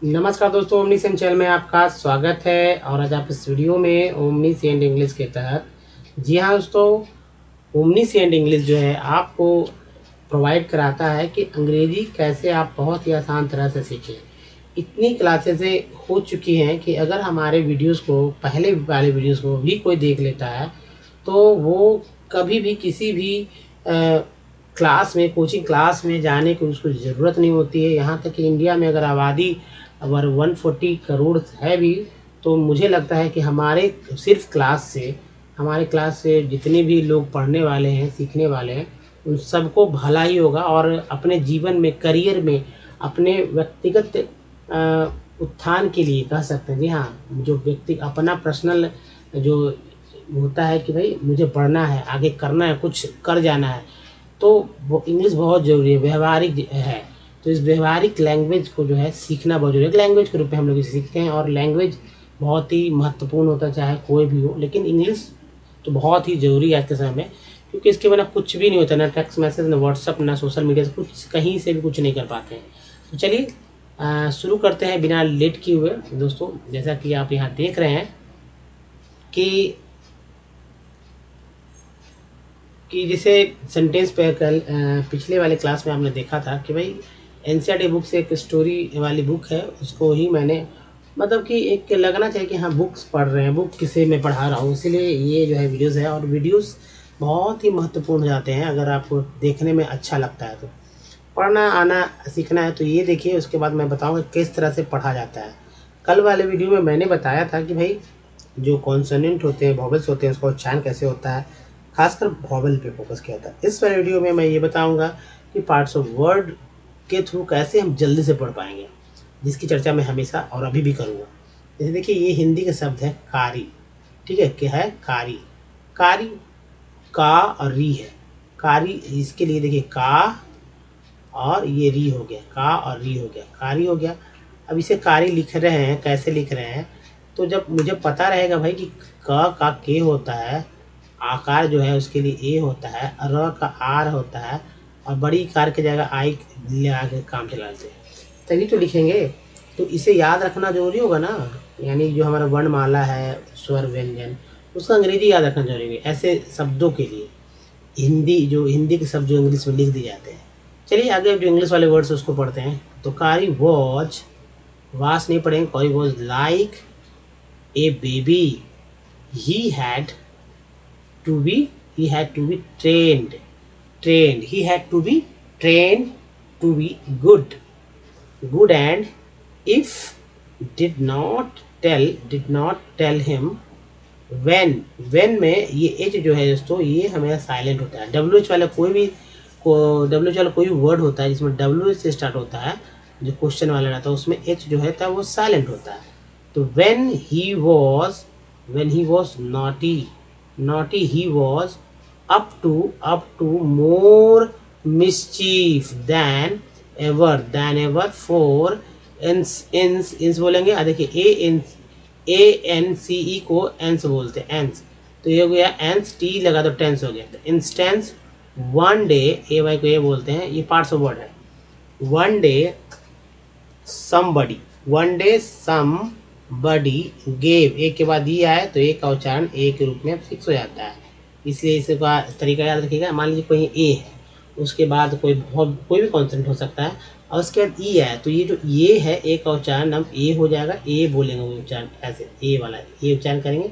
नमस्कार दोस्तों, omni send channel में आपका स्वागत है। और आज आप इस वीडियो में ओमनी सेंड इंग्लिश के तहत, जी हाँ दोस्तों, ओमनी सेंड इंग्लिश जो है आपको प्रोवाइड कराता है कि अंग्रेजी कैसे आप बहुत ही आसान तरह से सीखें। इतनी क्लासेसें हो चुकी हैं कि अगर हमारे वीडियोस को, पहले वाले वीडियोस को भी कोई देख लेता है तो वो कभी भी किसी भी क्लास में, कोचिंग क्लास में जाने की उसको ज़रूरत नहीं होती है। यहाँ तक कि इंडिया में अगर आबादी अगर 140 करोड़ है भी, तो मुझे लगता है कि हमारे क्लास से जितने भी लोग पढ़ने वाले हैं, सीखने वाले हैं, उन सबको भला ही होगा। और अपने जीवन में, करियर में, अपने व्यक्तिगत उत्थान के लिए कह सकते हैं। जी हाँ, जो व्यक्ति अपना पर्सनल जो होता है कि भाई मुझे पढ़ना है, आगे करना है, कुछ कर जाना है, तो वो इंग्लिश बहुत ज़रूरी है, व्यवहारिक है। तो इस व्यवहारिक लैंग्वेज को जो है सीखना बहुत ज़रूरी है। लैंग्वेज के रूप में हम लोग इसे सीखते हैं और लैंग्वेज बहुत ही महत्वपूर्ण होता है, चाहे कोई भी हो। लेकिन इंग्लिश तो बहुत ही ज़रूरी है आज के समय में, क्योंकि इसके बिना कुछ भी नहीं होता। ना टेक्स्ट मैसेज, ना व्हाट्सअप, ना सोशल मीडिया से कुछ, कहीं से भी कुछ नहीं कर पाते हैं। तो चलिए शुरू करते हैं बिना लेट किए हुए। दोस्तों, जैसा कि आप यहाँ देख रहे हैं कि जैसे सेंटेंस पे कल पिछले वाले क्लास में आपने देखा था कि भाई एनसीईआरटी बुक से एक स्टोरी वाली बुक है, उसको ही मैंने, मतलब कि एक लगना चाहिए कि हाँ बुक्स पढ़ रहे हैं, बुक किसे मैं पढ़ा रहा हूँ, इसीलिए ये जो है वीडियोस है। और वीडियोस बहुत ही महत्वपूर्ण हो जाते हैं अगर आपको देखने में अच्छा लगता है तो। पढ़ना आना सीखना है तो ये देखिए, उसके बाद मैं बताऊँगा किस तरह से पढ़ा जाता है। कल वाले वीडियो में मैंने बताया था कि भाई जो कॉन्सोनेंट होते हैं, वॉवेल्स होते हैं, उसका उच्चारण कैसे होता है, खासकर वॉवेल पे फोकस किया था। इस वाले वीडियो में मैं ये बताऊंगा कि पार्ट्स ऑफ वर्ड के थ्रू कैसे हम जल्दी से पढ़ पाएंगे, जिसकी चर्चा मैं हमेशा और अभी भी करूँगा। जैसे देखिए, ये हिंदी का शब्द है कारी। ठीक है, क्या है? कारी। कारी का और री है। कारी, इसके लिए देखिए का और ये री हो गया, का और री हो गया, कारी हो गया। अब इसे कारी लिख रहे हैं, कैसे लिख रहे हैं? तो जब मुझे पता रहेगा भाई कि क का के होता है, आकार जो है उसके लिए ए होता है, र का आर होता है, और बड़ी कार की जगह आई लगा के काम चलाते हैं, तभी तो लिखेंगे। तो इसे याद रखना जरूरी होगा ना। यानी जो हमारा वर्णमाला है, स्वर व्यंजन, उसका अंग्रेजी याद रखना जरूरी है। ऐसे शब्दों के लिए हिंदी के शब्द जो इंग्लिश में लिख दिए जाते हैं। चलिए आगे जो इंग्लिश वाले वर्ड्स उसको पढ़ते हैं। तो कारी वॉज, वास नहीं पढ़ेंगे, कारी was like a baby, he had to be he had to be trained he had to be trained to be good, and if did not tell him when में ये एच जो है दोस्तों, ये हमें साइलेंट होता है। डब्ल्यू एच वाला कोई भी वर्ड होता है जिसमें डब्ल्यू एच से स्टार्ट होता है, जो क्वेश्चन वाला रहता है, उसमें एच जो है वो साइलेंट होता है। तो when he was naughty, he was up to more mischief than ever for ins बोलेंगे। देखिए ANCE को एंस बोलते हैं, एंस। तो ये हो गया एंस, टी लगा तो टेंस हो गया। तो इंस्टेंस, वन डे, ए वाई को ए बोलते हैं, ये पार्ट्स ऑफ वर्ड है। वन डे somebody gave, एक के बाद ये आए तो एक का उच्चारण ए के रूप में फिक्स हो जाता है, इसलिए इसका तरीका याद रखिएगा। मान लीजिए कोई ए है, उसके बाद कोई भी कॉन्सोनेंट हो सकता है, और उसके बाद ई आया, तो ये जो ये है, ए का उच्चारण अब ए हो जाएगा, ए बोलेंगे वो उच्चारण ऐसे, ए वाला ए उच्चारण करेंगे।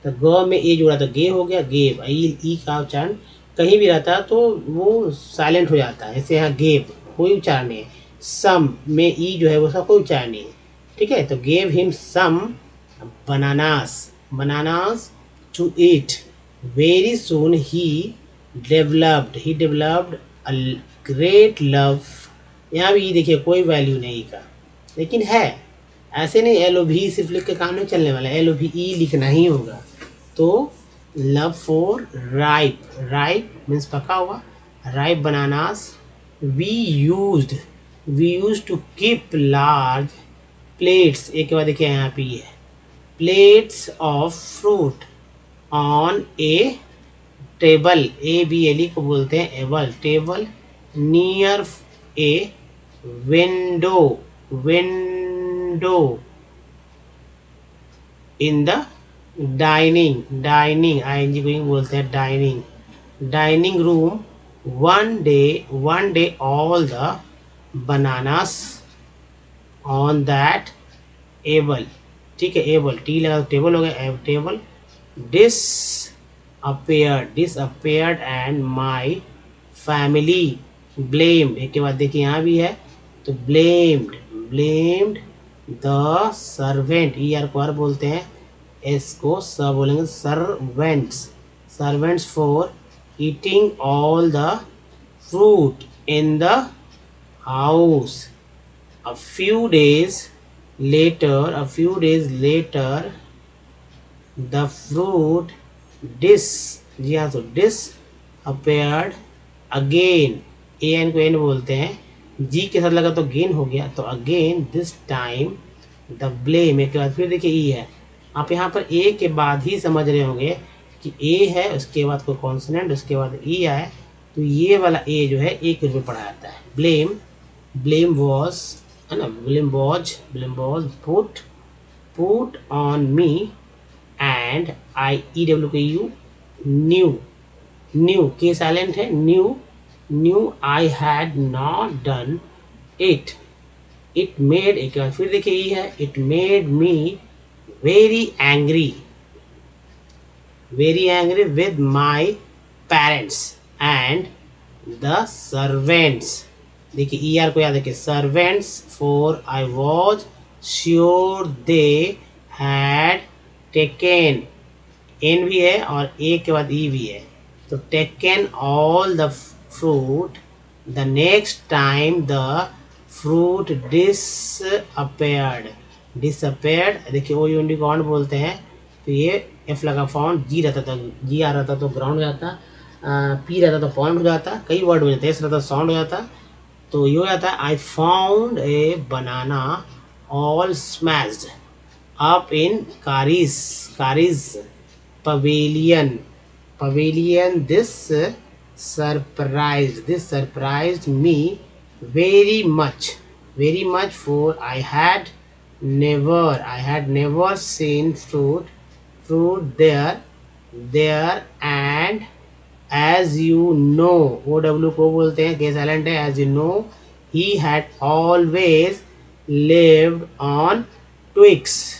तो ग में ए जुड़ा तो गे हो गया, गेव। ई का उच्चारण कहीं भी रहता है तो वो साइलेंट हो जाता है, जैसे यहाँ गेव कोई उच्चारण नहीं है। सम में ई जो है वो उसका कोई उच्चारण नहीं है। ठीक है, तो gave him some bananas to eat. Very soon ही डेवलप्ड अ ग्रेट लव। यहाँ भी देखिए कोई वैल्यू नहीं का, लेकिन है, ऐसे नहीं LOV सिर्फ लिख के काम नहीं चलने वाला, LOVE लिखना ही होगा। तो लव फॉर राइप मीन्स पका हुआ, ripe bananas. We used to keep large plates, एक के बाद देखिए यहाँ पे है, plates of fruit on a table, ABLE को बोलते हैं able, table near a window window in the dining, dining I N G को बोलते हैं dining, dining room. One day all the bananas on that able, ठीक है, एबल टी लगा तो टेबल हो गया, table. Disappeared and my family blamed, एक के बाद देखिए यहाँ भी है तो blamed the servant, E R को आर बोलते हैं, एस को स बोलेंगे, servants for eating all the fruit in the house. A few days later the fruit dish, जी हाँ, तो dish appeared again, A N को एन बोलते हैं, जी के साथ लगा तो गेन हो गया, तो again this time the blame, एक के बाद फिर देखिए ई है, आप यहाँ पर ए के बाद ही समझ रहे होंगे कि ए है, उसके बाद कोई कॉन्सोनेंट, उसके बाद ई आए, तो ये वाला ए जो है एक रूप में पढ़ा जाता है। ब्लेम वॉज है ना, blame was put on me and I E W K U knew K silent है, knew I had not done it made, एक बार फिर देखिए ई है, it made me very angry with my parents and the servants, देखिए E R को याद रखिए, servants for I was sure they had taken, N भी है और ए के बाद ई भी है, तो taken all the fruit the next time the fruit disappeared, देखिए ओ यूनिटी कौन बोलते हैं, तो ये एफ लगा फाउंड, जी रहता था, जी आ रहता तो ग्राउंड हो जाता, पी रहता तो पॉइंट हो जाता, कई वर्ड हो जाते, एस रहता साउंड हो जाता, तो ये हो जाता है I found a banana all smashed up in Carey's pavilion this surprised me very much for I had never seen fruit there and as you know, OW को बोलते हैं, के साइलेंट है, as you know he had always lived on twigs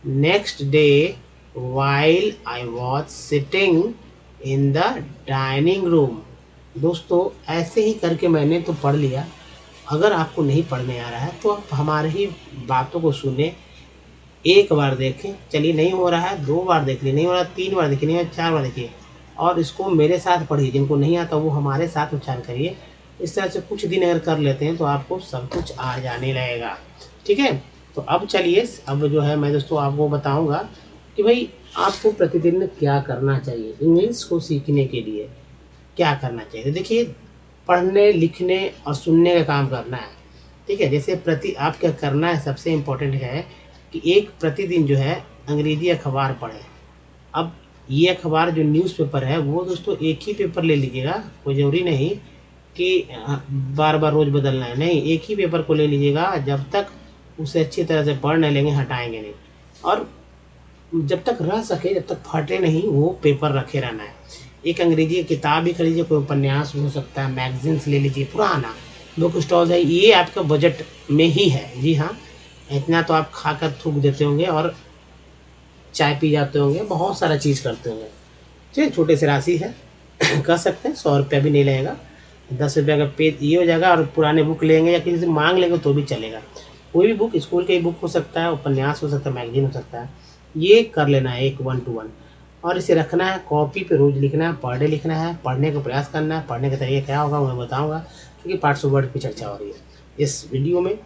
next day while I was sitting in the dining room। दोस्तों ऐसे ही करके मैंने तो पढ़ लिया, अगर आपको नहीं पढ़ने आ रहा है तो आप हमारे ही बातों को सुने, एक बार देखें, चलिए नहीं हो रहा है 2 बार देख लीजिए, नहीं हो रहा 3 बार देखिए, नहीं हो 4 बार देखिए, और इसको मेरे साथ पढ़िए, जिनको नहीं आता वो हमारे साथ उच्चारण करिए। इस तरह से कुछ दिन अगर कर लेते हैं तो आपको सब कुछ आ जाने लगेगा, ठीक है। तो अब चलिए, अब जो है मैं दोस्तों आपको बताऊँगा कि भाई आपको प्रतिदिन क्या करना चाहिए इंग्लिश को सीखने के लिए, क्या करना चाहिए। देखिए पढ़ने लिखने और सुनने का काम करना है, ठीक है। जैसे आप क्या करना है, सबसे इम्पोर्टेंट है कि एक प्रतिदिन जो है अंग्रेजी अखबार पढ़ें। अब ये अखबार जो न्यूज़पेपर है वो दोस्तों एक ही पेपर ले लीजिएगा, कोई ज़रूरी नहीं कि बार बार रोज़ बदलना है, नहीं, एक ही पेपर को ले लीजिएगा, जब तक उसे अच्छी तरह से पढ़ नहीं लेंगे, हटाएंगे नहीं, और जब तक रह सके, जब तक फटे नहीं, वो पेपर रखे रहना है। एक अंग्रेजी की किताब भी खरीदिए, कोई उपन्यास हो सकता है, मैगजीन्स ले लीजिए, पुराना बुक स्टॉल है, ये आपका बजट में ही है। जी हाँ, इतना तो आप खाकर थूक देते होंगे और चाय पी जाते होंगे, बहुत सारा चीज़ करते होंगे, ठीक है। छोटे से राशि है कर सकते हैं, 100 रुपया भी नहीं लगेगा, 10 रुपये का पेज ये हो जाएगा, और पुराने बुक लेंगे या किसी से मांग लेंगे तो भी चलेगा। कोई भी बुक, स्कूल के बुक हो सकता है, उपन्यास हो सकता है, मैगजीन हो सकता है, ये कर लेना है एक 1 to 1, और इसे रखना है कॉपी पे, रोज लिखना है, पर डे लिखना है, पढ़ने का प्रयास करना है। पढ़ने का तरीका क्या होगा मैं बताऊंगा, क्योंकि पार्ट्स ऑफ वर्ड की चर्चा हो रही है इस वीडियो में,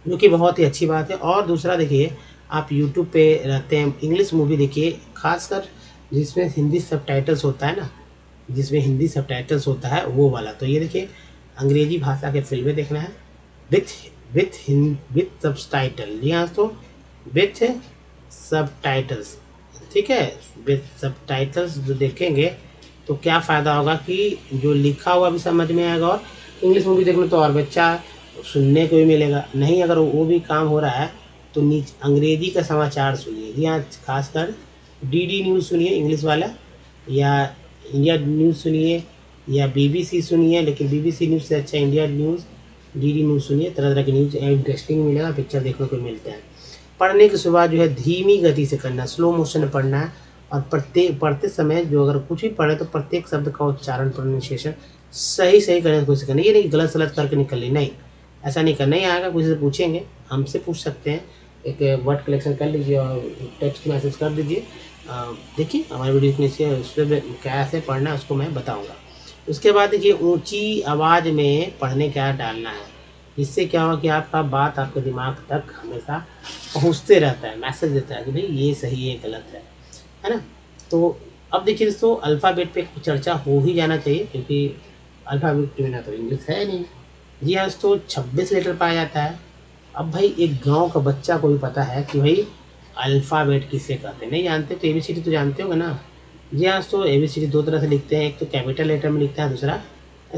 जो कि बहुत ही अच्छी बात है। और दूसरा देखिए, आप यूट्यूब पे रहते हैं, इंग्लिश मूवी देखिए, खासकर जिसमें हिंदी सबटाइटल्स होता है ना, वो वाला। तो ये देखिए अंग्रेजी भाषा के फिल्में देखना है विथ सबटाइटल, जी हाँ दोस्तों, विथ सबटाइटल्स, ठीक है। विथ सबटाइटल्स जो देखेंगे तो क्या फ़ायदा होगा कि जो लिखा हुआ भी समझ में आएगा, और इंग्लिश मूवी देखने तो और बच्चा सुनने को भी मिलेगा। नहीं अगर वो भी काम हो रहा है तो नीचे अंग्रेजी का समाचार सुनिए जी हाँ, खासकर डीडी न्यूज़ सुनिए इंग्लिश वाला, या इंडिया न्यूज़ सुनिए, या बीबीसी सुनिए, लेकिन बीबीसी न्यूज़ से अच्छा इंडिया न्यूज़, डीडी न्यूज़ सुनिए। तरह तरह की न्यूज़ इंटरेस्टिंग मिलेगा, पिक्चर देखने को मिलता है। पढ़ने की शुरुआत जो है धीमी गति से करना, स्लो मोशन में पढ़ना है, और प्रत्येक पढ़ते समय जो अगर कुछ भी पढ़े तो प्रत्येक शब्द का उच्चारण प्रोनाउंसिएशन सही सही करने की कोशिश करनी। ये नहीं गलत सलत करके निकल ली, नहीं ऐसा नहीं करना। नहीं आएगा किसी से पूछेंगे, हमसे पूछ सकते हैं, एक वर्ड कलेक्शन कर लीजिए और टेक्स्ट मैसेज कर दीजिए। देखिए हमारे वीडियो नीचे उस पर कैसे पढ़ना है उसको मैं बताऊँगा। उसके बाद देखिए ऊँची आवाज़ में पढ़ने क्या डालना है, इससे क्या होगा कि आपका बात आपके दिमाग तक हमेशा पहुंचते रहता है, मैसेज देता है कि भाई ये सही है गलत है ना। तो अब देखिए दोस्तों अल्फ़ाबेट पे चर्चा हो ही जाना चाहिए, क्योंकि अल्फ़ाबेट के बिना तो इंग्लिश है नहीं। जी हाँ दोस्तों 26 लेटर पाया जाता है। अब भाई एक गांव का बच्चा को भी पता है कि भाई अल्फ़ाबेट किसे कहते हैं, नहीं जानते तो ABCD तो जानते होंगे ना। जी हाँ दोस्तों ABCD दो तरह से लिखते हैं, एक तो कैपिटल लेटर में लिखता है, दूसरा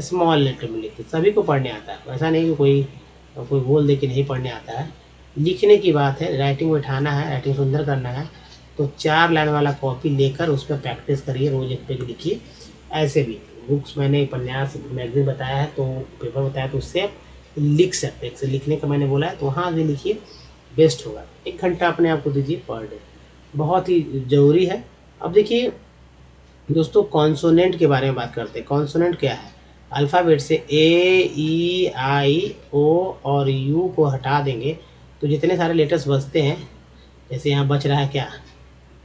स्मॉल लेटर में लिखते हैं। सभी को पढ़ने आता है, ऐसा नहीं कि कोई बोल दे कि नहीं पढ़ने आता है। लिखने की बात है, राइटिंग बैठाना है, राइटिंग सुंदर करना है तो 4 लाइन वाला कॉपी लेकर उस पर प्रैक्टिस करिए, रोज एक पेज लिखिए। ऐसे भी बुक्स मैंने उपन्यास मैगजीन बताया है तो पेपर बताया तो उससे आप लिख सकते हैं। लिखने का मैंने बोला है तो वहाँ भी लिखिए, बेस्ट होगा। 1 घंटा अपने आप को दीजिए पर डे, बहुत ही ज़रूरी है। अब देखिए दोस्तों कॉन्सोनेंट के बारे में बात करते हैं। कॉन्सोनेंट क्या है? अल्फ़ाबेट से A, E, I, O और U को हटा देंगे तो जितने सारे लेटर्स बचते हैं, जैसे यहाँ बच रहा है क्या,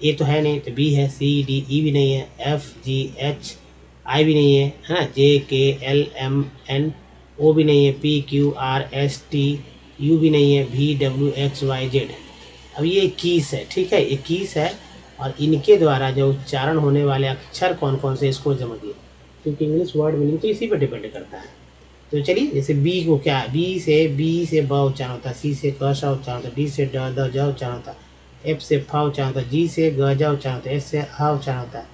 A तो है नहीं, तो B है, C, D, E भी नहीं है, F, G, H, I भी नहीं है ना, J, K, L, M, N, O भी नहीं है, P, Q, R, S, T, U भी नहीं है, V, W, X, Y, Z। अब ये 21 है, ठीक है, 21 है, और इनके द्वारा जो उच्चारण होने वाले अक्षर कौन कौन से इसको समझिए, क्योंकि इंग्लिश वर्ड मीनिंग तो इसी पर डिपेंड करता है। तो चलिए जैसे बी को क्या है, बी से ब उच्चारण होता है, सी से क श उच्चारण होता है, डी से ड द ज उच्चारण होता है, एफ से फ उच्चारण होता है, जी से ग ज उच्चारण होता है, एस से ह उच्चारण होता है,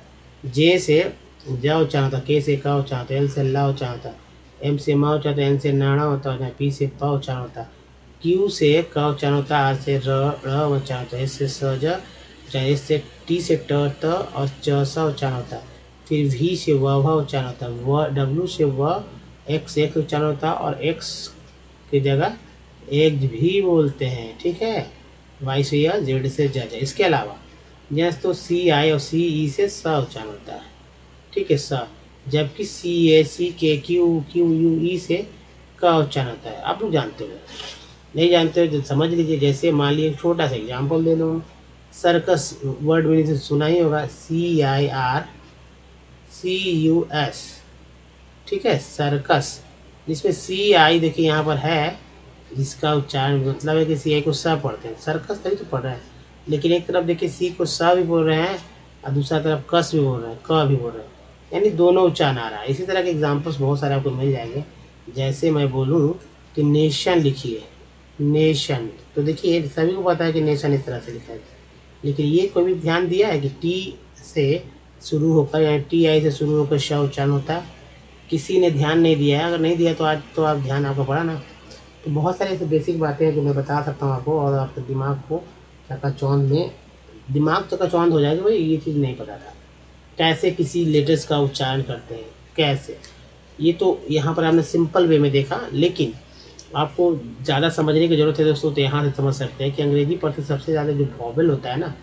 जे से ज उच्चारण होता है, के से क उच्चारण होता है, एल से ल उच्चारण होता है, एम से म उच्चारण होता है, एन से नाणा होता है, पी से प उच्चारण होता है, क्यू से क उच्चारण होता है, आर से र उच्चारण होता है, एस से स ज, एस से टी से ट त और च स उच्चारण होता है, फिर वी से व उच्चारण होता है, डब्ल्यू से व एक्स एक उच्चारण होता है, और एक्स की जगह एक भी बोलते हैं, ठीक है, वाई से या जेड से जज। इसके अलावा जैसे तो सी आई और सी ई से स उच्चारण होता है, ठीक है, स, जबकि सी ए सी के क्यू क्यू यू ई से क उच्चारण होता है। आप लोग जानते हो, नहीं जानते हो तो समझ लीजिए। जैसे मान लीजिए छोटा सा एग्जाम्पल दे दूँ, सर्कस वर्ड मीनिंग से सुना ही होगा, CIRCUS, ठीक है, सर्कस, जिसमें CI देखिए यहाँ पर है, जिसका उच्चारण मतलब है कि CI को स पढ़ते हैं, सर्कस तभी तो पढ़ रहे हैं, लेकिन एक तरफ देखिए सी को स भी बोल रहे हैं और दूसरा तरफ कस भी बोल रहे हैं, क भी बोल रहे हैं, यानी दोनों उच्चारण आ रहा है। इसी तरह के एग्जाम्पल्स बहुत सारे आपको मिल जाएंगे। जैसे मैं बोलूँ कि नेशन लिखिए, नेशन, तो देखिए सभी को पता है कि नेशन इस तरह से लिखा है, लेकिन ये कोई भी ध्यान दिया है कि टी से शुरू होकर यानी TI से शुरू होकर श उच्चारण होता है? किसी ने ध्यान नहीं दिया है। अगर नहीं दिया तो आज तो आप ध्यान आपका पड़ा ना। तो बहुत सारी ऐसी बेसिक बातें हैं जो मैं बता सकता हूँ आपको, और आपके दिमाग को चकाचौंध में, दिमाग चकाचौंध हो जाएगा, भाई ये चीज़ नहीं पता था कैसे किसी लेटर्स का उच्चारण करते हैं कैसे। ये तो यहाँ पर आपने सिंपल वे में देखा, लेकिन आपको ज़्यादा समझने की ज़रूरत है दोस्तों, तो यहाँ से समझ सकते हैं कि अंग्रेजी पढ़ते सबसे ज़्यादा जो वॉवेल होता है ना,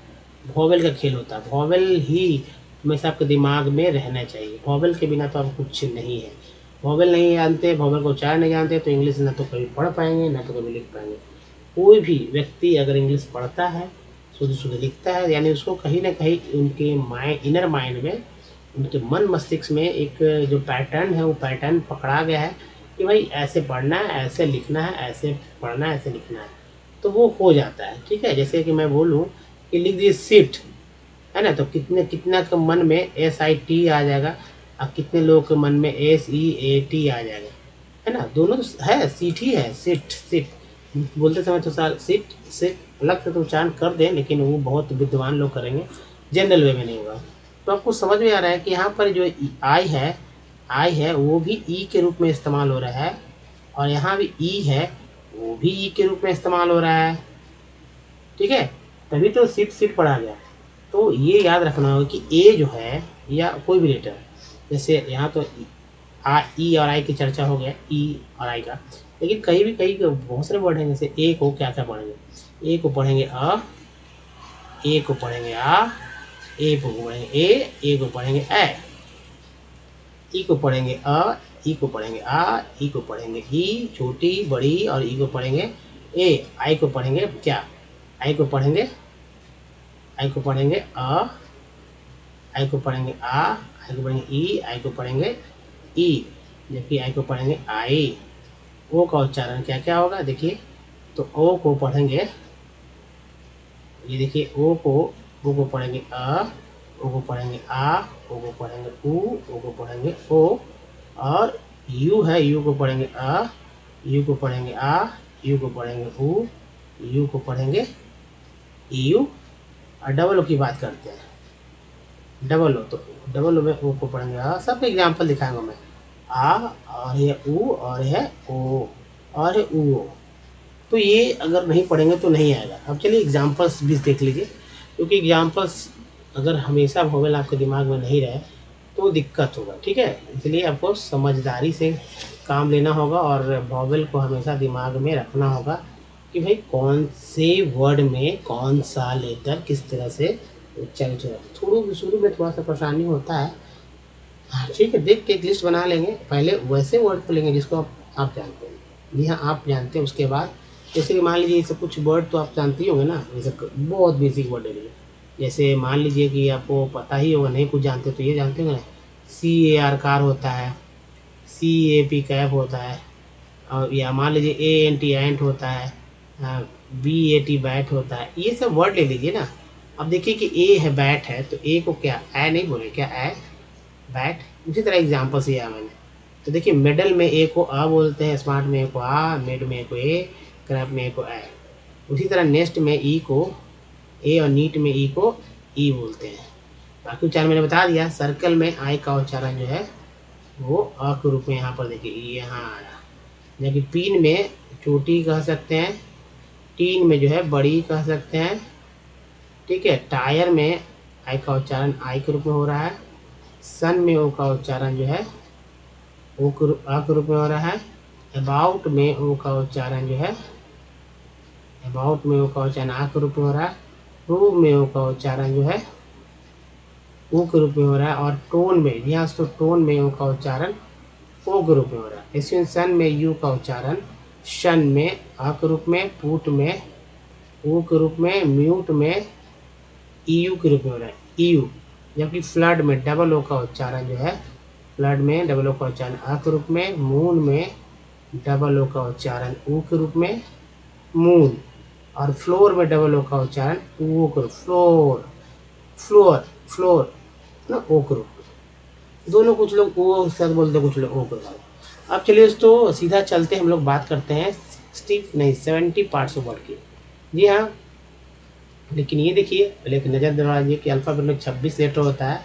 वॉवेल का खेल होता है। वॉवेल ही हमेशा आपके दिमाग में रहना चाहिए, वॉवेल के बिना तो आप कुछ नहीं है। वॉवेल नहीं जानते, वॉवेल को उच्चारण नहीं जानते तो इंग्लिश ना तो कभी पढ़ पाएंगे ना तो कभी लिख पाएंगे। कोई भी व्यक्ति अगर इंग्लिश पढ़ता है, शुद्ध शुद्ध लिखता है, यानी उसको कहीं ना कहीं उनके इनर माइंड में, उनके मन मस्तिष्क में एक जो पैटर्न है वो पैटर्न पकड़ा गया है कि भाई ऐसे पढ़ना है, ऐसे लिखना है, ऐसे पढ़ना है, ऐसे लिखना है, तो वो हो जाता है, ठीक है। जैसे कि मैं बोलूँ कि लिख दीजिए सिट, है ना, तो कितना के मन में SIT आ जाएगा और कितने लोगों के मन में SEAT आ जाएगा, है ना, दोनों तो है, सीट ही है, सिट सिट बोलते समय तो सार सिट सिट अलग से तो उच्चारण कर दें, लेकिन वो बहुत विद्वान लोग करेंगे, जनरल वे में नहीं होगा। तो आपको समझ में आ रहा है कि यहाँ पर जो आई है वो भी ई के रूप में इस्तेमाल हो रहा है, और यहाँ भी ई है, वो भी ई के रूप में इस्तेमाल हो रहा है। ठीक है, तभी तो सिट सिट पढ़ा गया। तो ये याद रखना होगा कि ए जो है या कोई भी लेटर, जैसे यहाँ तो ई और आई की चर्चा हो गया, ई और आई का, लेकिन कहीं भी कहीं बहुत सारे वर्ड हैं। जैसे ए को क्या क्या पढ़ेंगे, ए को पढ़ेंगे अ, ए को पढ़ेंगे आ, ए को पढ़ेंगे ए को पढ़ेंगे ए, ई को पढ़ेंगे अ, ई को पढ़ेंगे आ, ई को पढ़ेंगे ई छोटी बड़ी, और ई को पढ़ेंगे ए। आई को पढ़ेंगे क्या, आई को पढ़ेंगे, आई को पढ़ेंगे अ, आई को पढ़ेंगे आ, आई को पढ़ेंगे ई, आई को पढ़ेंगे ई, जबकि आई को पढ़ेंगे आई। ओ का उच्चारण क्या क्या होगा देखिए, तो ओ को पढ़ेंगे, ये देखिए ओ को पढ़ेंगे अ, ओ को पढ़ेंगे आ, ओ को पढ़ेंगे ऊ, ओ को पढ़ेंगे ओ, और यू है, यू को पढ़ेंगे अ, यू को पढ़ेंगे आ, यू को पढ़ेंगे ऊ, यू को पढ़ेंगे यू। और डबल ओ की बात करते हैं, डबल ओ, तो डबल ओ में ओ को पढ़ेंगे आ, सबके एग्जाम्पल दिखाऊंगा मैं। आ और ये ऊ और है ओ और है ऊ। तो ये अगर नहीं पढ़ेंगे तो नहीं आएगा। अब चलिए एग्जाम्पल्स भी देख लीजिए, क्योंकि एग्जाम्पल्स अगर हमेशा वोवेल आपके दिमाग में नहीं रहे तो दिक्कत होगा। ठीक है, इसलिए आपको समझदारी से काम लेना होगा और वोवेल को हमेशा दिमाग में रखना होगा कि भाई कौन से वर्ड में कौन सा लेटर किस तरह से उच्चारित होगा। थोड़ा शुरू में थोड़ा सा परेशानी होता है। ठीक है, देख के एक लिस्ट बना लेंगे, पहले वैसे वर्ड को लेंगे जिसको आप जानते हैं। जी हाँ, आप जानते हैं। उसके बाद जैसे कि मान लीजिए ये सब कुछ वर्ड तो आप जानते ही होंगे ना, जैसे बहुत बेसिक वर्ड है। जैसे मान लीजिए कि आपको पता ही होगा, नहीं कुछ जानते तो ये जानते होंगे ना, CAR कार होता है, CAP कैप होता है, और या मान लीजिए ANT एंट होता है, BAT बैट होता है। ये सब वर्ड ले लीजिए ना। अब देखिए कि ए है, बैट है, तो ए को क्या ए नहीं बोले क्या, ए बैट। उसी तरह एग्जाम्पल से लिया मैंने। तो देखिए मिडल में ए को अ बोलते हैं, स्मार्ट में ए को आ, मिड में ए को ए, क्रैप में ए को ए। उसी तरह नेस्ट में ई को ए और नीट में ई को ई बोलते हैं। बाकी उच्चारण मैंने बता दिया। सर्कल में आई का उच्चारण जो है वो अ के रूप में यहाँ पर देखिए यहाँ आया। जबकि पीन में छोटी कह सकते हैं, टीन में जो है बड़ी कह सकते हैं। ठीक है, टायर में आई का उच्चारण आई के रूप में हो रहा है। सन में ओ का उच्चारण जो है ओ आ के रूप में हो रहा है। अबाउट में ओ का उच्चारण जो है, अबाउट में ओ का उच्चारण आ के रूप में हो रहा है। प्रूव में ओ का उच्चारण जो है ओ के रूप में हो रहा है। और टोन में, यहाँ तो टोन में ओ का उच्चारण ओ के रूप में हो रहा है। इसमें सन में यू का उच्चारण शन में आ के रूप में, पुट में ओ के रूप में, म्यूट में ईयू के रूप में हो रहा है ईयू। जबकि फ्लड में डबल ओ का उच्चारण जो है, फ्लड में डबल ओ का उच्चारण आ के रूप में, मून में डबल ओ का उच्चारण ऊ के रूप में मून, और फ्लोर में डबल ओ का उच्चारण ऊ के रूप फ्लोर, फ्लोर फ्लोर ना ओ के रूप में। दोनों कुछ लोग ओ साथ बोलते हैं, कुछ लोग ओ के साथ। अब चलिए तो सीधा चलते हम लोग बात करते हैं 60 नहीं 70 पार्ट्स ऑफ वर्ड की। जी हाँ, लेकिन ये देखिए पहले एक नज़र दौड़ा दीजिए कि अल्फ़ाबेट में 26 लेटर होता है,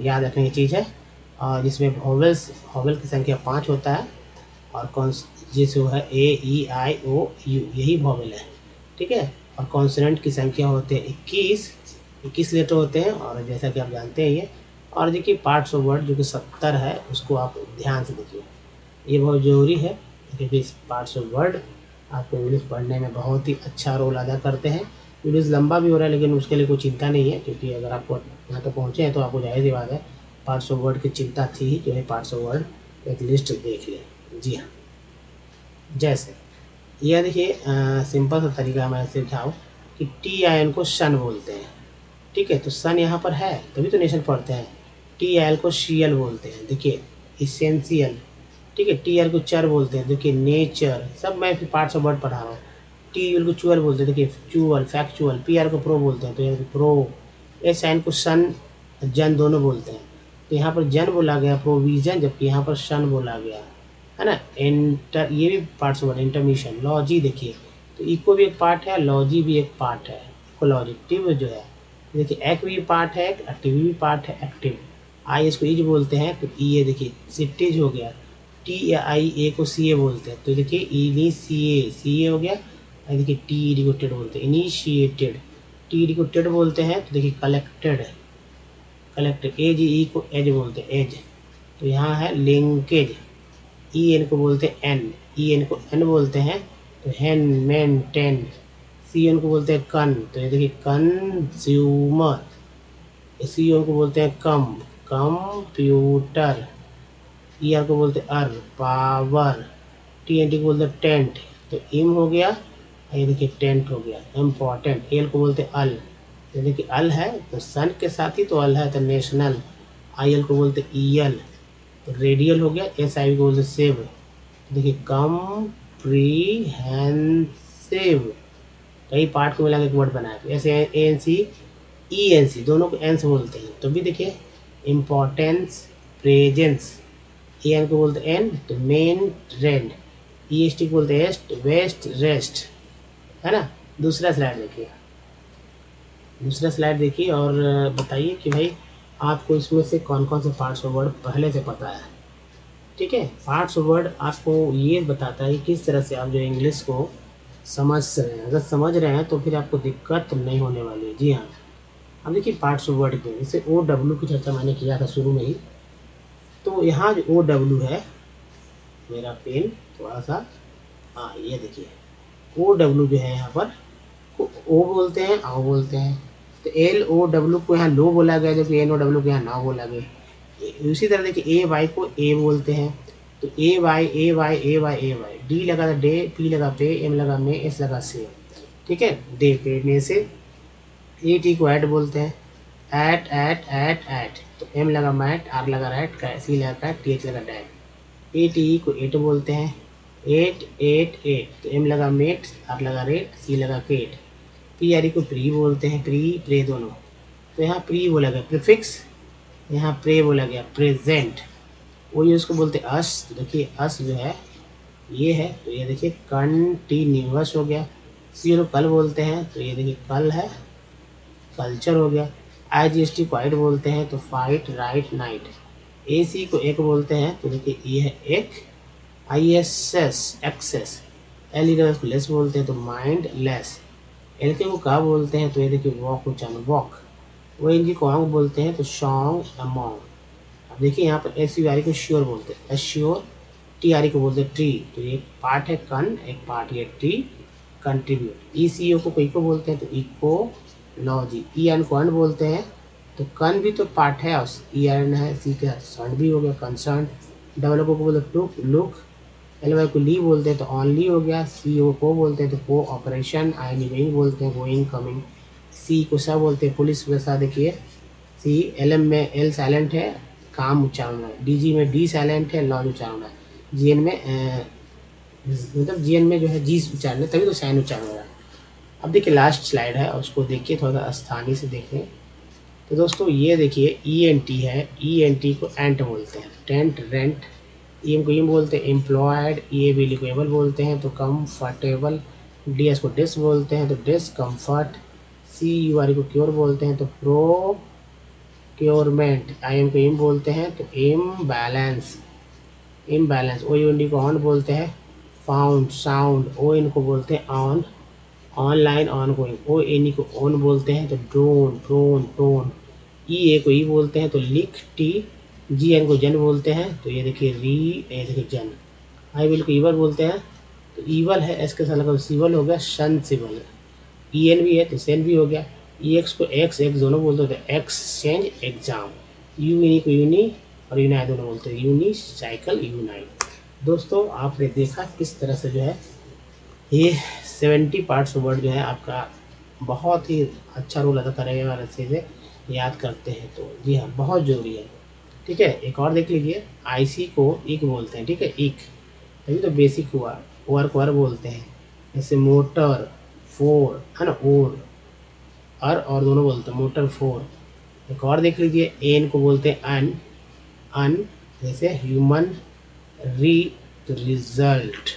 याद रखने की चीज़ है। और जिसमें वोवेल की संख्या 5 होता है, और कौन जिस है A E I O U, यही वोवेल है। ठीक है, और कॉन्सोनेंट की संख्या होते हैं 21 लेटर होते हैं, और जैसा कि आप जानते हैं ये। और देखिए पार्ट्स ऑफ वर्ड जो कि 70 है, उसको आप ध्यान से देखिए, ये बहुत ज़रूरी है, क्योंकि इस पार्ट्स ऑफ वर्ड आपको इंग्लिश पढ़ने में बहुत ही अच्छा रोल अदा करते हैं। वीडियोस लंबा भी हो रहा है, लेकिन उसके लिए कोई चिंता नहीं है, क्योंकि अगर आपको यहाँ तक पहुँचे हैं तो आपको जाहिर सी बात है पार्ट्स ऑफ वर्ड की चिंता थी ही, जो है पार्ट्स ऑफ वर्ड एक लिस्ट देख लें। जी हाँ, जैसे यह देखिए सिंपल सा तरीका मैं समझाऊँ कि TIN को सन बोलते हैं। ठीक है, तो सन यहाँ पर है तभी तो नेशन पढ़ते हैं। TIL को शियल बोलते हैं, देखिए इसेंशियल। ठीक है, TR को चर बोलते हैं, देखिए नेचर। सब मैं फिर पार्ट्स ऑफ वर्ड पढ़ा रहा हूँ। TUL को चुअल बोलते हैं, देखिए चुअल फैक्चुअल। PR को प्रो बोलते हैं, तो यहाँ प्रो। SN को सन जन दोनों बोलते हैं, तो यहाँ पर जन बोला गया प्रोविजन, जबकि यहाँ पर सन बोला गया है ना। इंटर, ये भी parts of word. Intermission, logy देखिए, तो इको भी एक पार्ट है, लॉजी भी एक पार्ट है। इकोलॉजी टिव जो है देखिए, एक भी पार्ट है, एक्टिव भी पार्ट है। एक्टिव आई इसको इज बोलते हैं, तो ये देखिए सिटीज हो गया। टी आई ए को सी ए बोलते हैं, तो देखिए इनिशिए सी ए हो गया। और देखिए टी डी को टेड बोलते हैं, इनिशिएटेड। टी डी को टेड बोलते हैं, तो देखिए कलेक्टेड, कलेक्टेड। एज ई को एज बोलते हैं, एज। तो यहाँ है लिंकेज। ई एन को बोलते हैं एन, ई एन को एन बोलते हैं, तो हैन मैन टेन। सी एन को बोलते हैं कन, तो ये देखिए कंज्यूमर। सी एन को बोलते हैं कम, कंप्यूटर। ई आर को बोलते हैं अर, पावर। टी एन टी को बोलते हैं टेंट, तो इम हो गया। ये देखिए टेंट हो गया, इम्पॉर्टेंट। एल को बोलते हैं अल, ये देखिए अल है तो सन के साथ ही तो अल है, तो नेशनल। आई एल को बोलते हैं ई एल, तो रेडियल हो गया। एस आई को बोलते हैं सेव, देखिए कॉम्प्रीहेंसिव। कई पार्ट को मिला के एक वर्ड बनाया, ऐसे A N C E N C दोनों को एन से बोलते हैं। तो भी देखिए इम्पोर्टेंस, प्रेजेंस। ए एन को बोलते हैं एन, तो main trend. E S T को बोलते हैं एस्ट, वेस्ट रेस्ट, है ना। दूसरा स्लाइड देखिए, दूसरा स्लाइड देखिए और बताइए कि भाई आपको इसमें से कौन कौन से पार्ट्स ऑफ वर्ड पहले से पता है। ठीक है, पार्ट्स ऑफ वर्ड आपको ये बताता है कि किस तरह से आप जो इंग्लिश को समझ रहे हैं। अगर समझ रहे हैं तो फिर आपको दिक्कत नहीं होने वाली है। जी हाँ, अब देखिए पार्ट्स ऑफ वर्ड के, जैसे ओ डब्ल्यू की चर्चा मैंने किया था शुरू में ही। तो यहाँ जो ओ डब्ल्यू है, मेरा पेन थोड़ा सा, हाँ ये देखिए ओ डब्ल्यू जो है यहाँ पर ओ बोलते हैं, आओ बोलते हैं। तो एल ओ डब्ल्यू को यहाँ लो बोला गया, जबकि एन ओ डब्ल्यू को यहाँ ना बोला गया। उसी तरह देखिए ए वाई को ए बोलते हैं, तो ए वाई ए वाई ए वाई ए वाई। डी लगा डे, पी लगा पे, एम लगा में, एस लगा से। ठीक है, डे पे में से। ए टी को ऐड बोलते हैं, ऐट ऐट ऐट ऐट। तो एम लगा मैट, आर लगा रैट, सी लगा कैट, टी एच लगा डैट। ए टी को एट बोलते हैं, एट एट एट। तो एम लगा मेट, आर लगा रेट, सी लगा केट। पी आर ई को प्री बोलते हैं, प्री प्रे दोनों। तो यहाँ प्री बोला गया प्रीफिक्स, यहाँ प्रे बोला गया प्रेजेंट। वही उसको बोलते हैं अस। तो देखिए अस जो है ये है, तो ये देखिए कंटिन्यूअस हो गया। सी को कल बोलते हैं, तो ये देखिए कल है, कल्चर हो गया। आई जी एस टी को आइट बोलते हैं, तो fight right night. A C को एक बोलते हैं, तो देखिए ये है ac. I S S access. L E को लेस बोलते हैं, तो माइंड लेस। एल के को का बोलते हैं, तो ये देखिए वॉक उच्चारण वॉक। ओ एन जी को ऑन्ग बोलते हैं, तो सॉन्ग अमोंग। अब देखिए यहाँ पर एस यू आर को श्योर बोलते हैं, एश्योर। टी आर को बोलते हैं ट्री, तो एक पार्ट है कन, एक पार्ट ये ट्री, कंट्रीब्यूट। ई सी ओ को कोई को बोलते हैं, तो इकोलॉजी। ई एन को अन बोलते हैं, तो कन भी तो पार्ट है और ई एन है, सी के साथ सन भी हो गया कंसर्न। डबल को बोलते हैं टुक लुक। एल वाई को ली बोलते हैं, तो ऑनली हो गया। सी ओ को बोलते हैं, तो को ऑपरेशन। आई नी गोइंग बोलते हैं, गोइंग कमिंग। सी को सा बोलते हैं पुलिस वैसा। देखिए सी एल एम में एल साइलेंट है, काम उच्चारण है। डी जी में डी साइलेंट है, लॉज उच्चारण है। जी एन में मतलब जी एन में जो है जी उच्चारण है, तभी तो साइन उच्चारण हो रहा है। अब देखिए लास्ट स्लाइड है, उसको देखिए थोड़ा सा स्थानीय से देखें। तो दोस्तों ये देखिए ई एन टी है, ई एन टी को एंट बोलते हैं, टेंट रेंट। ई एम को इम बोलते हैं, एम्प्लॉयड। ई ए बी लिक्वेबल बोलते हैं, तो कम्फर्टेबल। डी एस को डिस बोलते हैं, तो discomfort. C U R को क्योर बोलते हैं, तो प्रोक्योरमेंट। आई एम को इम बोलते हैं, तो imbalance, imbalance. O U D को ऑन बोलते हैं, फाउंड साउंड। ओ इन को बोलते हैं on, online ongoing. O N E को ऑन बोलते हैं, तो drone drone tone. E A को ई बोलते हैं, तो लिख टी। जी एन को जन बोलते हैं, तो ये देखिए री, ये देखिए जन। आई विल को ईवल बोलते हैं, तो ईवल है, एस के साथ लगा सिवल हो गया, शन सिवल। ई एन भी है, तो सेन भी हो गया। ई एक्स को एक्स एक्स दोनों बोलते हैं, तो एक्सचेंज एग्जाम। यू इनी को यूनी और यूनाइट दोनों बोलते हैं, यूनी साइकिल यूनाइट। दोस्तों आपने देखा किस तरह से जो है ये 70 पार्ट्स ऑफ वर्ड जो है आपका बहुत ही अच्छा रोल अदा करेगा अगर अच्छे से याद करते हैं तो। जी हाँ, बहुत ज़रूरी है। ठीक है, एक और देख लीजिए, आईसी को इक बोलते हैं। ठीक है, इक तभी तो बेसिक हुआ। ओर को अर बोलते हैं, जैसे मोटर फोर है ना, अर और दोनों बोलते हैं, मोटर फोर। एक और देख लीजिए, एन को बोलते हैं अन, अन जैसे ह्यूमन री, तो रिजल्ट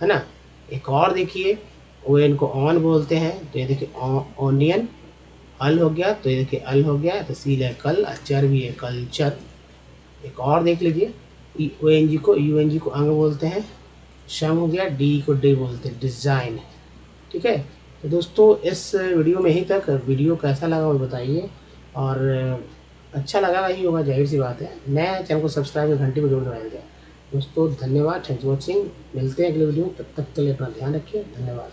है ना। एक और देखिए, ओ एन को ऑन बोलते हैं, तो ये देखिए ऑनियन। अल हो गया, तो ये देखिए अल हो गया, तो सी है कल, चर भी है कल्चर। एक और देख लीजिए, ओ एन जी को अंग बोलते हैं, शम हो गया, डी को डी बोलते हैं, डिज़ाइन। ठीक है, तो दोस्तों इस वीडियो में ही तक। वीडियो कैसा लगा वो बताइए, और अच्छा लगा ही होगा, जाहिर सी बात है। नए चैनल को सब्सक्राइब कर घंटी को जरूर दबाइएगा। दोस्तों धन्यवाद, थैंक्स फॉर वॉचिंग। मिलते हैं अगले वीडियो में, तब तक के लिए अपना ध्यान रखिए, धन्यवाद।